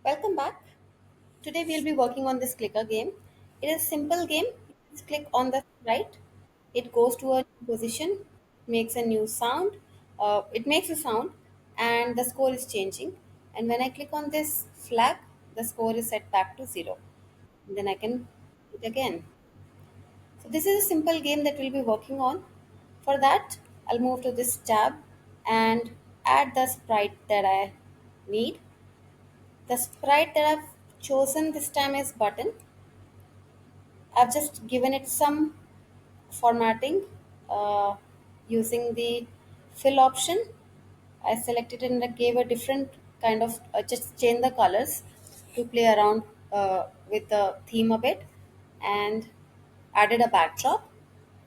Welcome back. Today we'll be working on this clicker game. It is a simple game. You just click on the right. It goes to a new position, makes a new sound. It makes a sound, and the score is changing. And when I click on this flag, the score is set back to zero. And then I can do it again. So this is a simple game that we'll be working on. For that, I'll move to this tab and add the sprite that I need. The sprite that I've chosen this time is button. I've just given it some formatting uh, using the fill option. I selected it and I gave a different kind of just change the colors to play around with the theme a bit and added a backdrop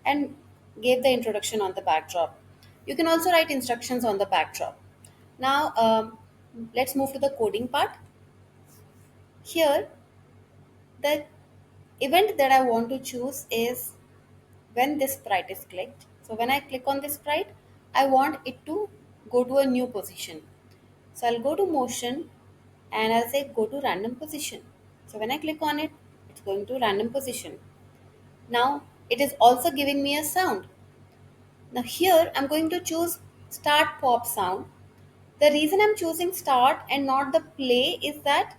and gave the introduction on the backdrop. You can also write instructions on the backdrop. Now, let's move to the coding part. Here, the event that I want to choose is when this sprite is clicked. So when I click on this sprite, I want it to go to a new position. So I'll go to motion and I'll say go to random position. So when I click on it, it's going to random position. Now it is also giving me a sound. Now here I'm going to choose start pop sound. The reason I'm choosing start and not the play is that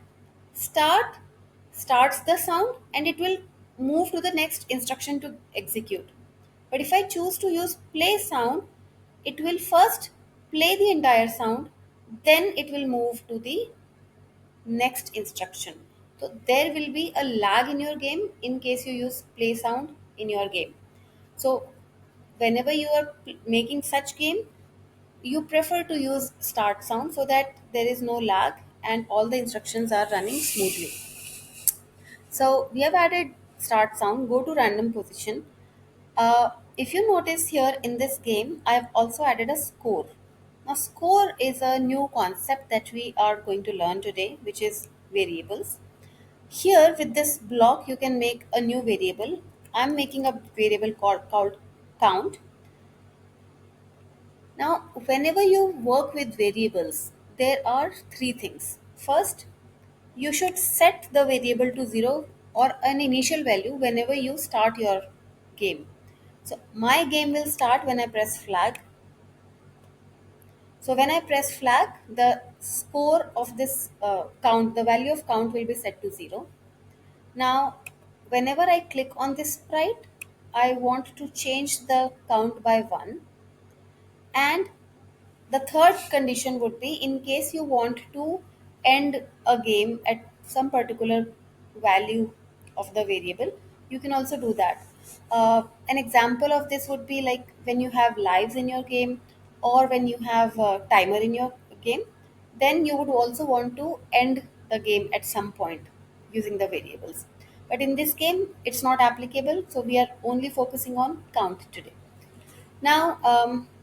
start starts the sound and it will move to the next instruction to execute. But if I choose to use play sound, it will first play the entire sound, then it will move to the next instruction. So there will be a lag in your game in case you use play sound in your game. So whenever you are making such game, you prefer to use start sound so that there is no lag and all the instructions are running smoothly. So we have added start sound, go to random position. If you notice here in this game, I have also added a score. Now, score is a new concept that we are going to learn today, which is variables. Here, with this block, you can make a new variable. I'm making a variable called count. Now, whenever you work with variables, there are three things. First, you should set the variable to 0 or an initial value whenever you start your game. So my game will start when I press flag. So when I press flag, the score of this count, the value of count will be set to 0. Now, whenever I click on this sprite, I want to change the count by 1. And the third condition would be in case you want to end a game at some particular value of the variable, you can also do that. An example of this would be like when you have lives in your game or when you have a timer in your game, then you would also want to end the game at some point using the variables. But in this game, it's not applicable, so we are only focusing on count today. Now,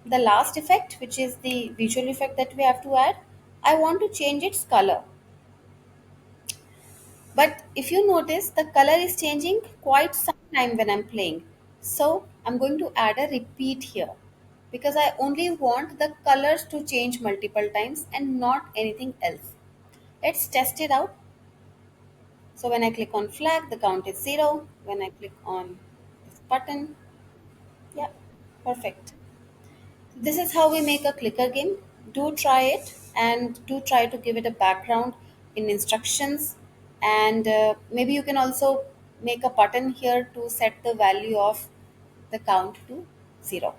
the last effect, which is the visual effect that we have to add, I want to change its color. But if you notice, the color is changing quite some time when I'm playing. So I'm going to add a repeat here because I only want the colors to change multiple times and not anything else. Let's test it out. So when I click on flag, the count is 0. When I click on this button, yeah, perfect. This is how we make a clicker game. Do try it and do try to give it a background in instructions. And maybe you can also make a button here to set the value of the count to 0.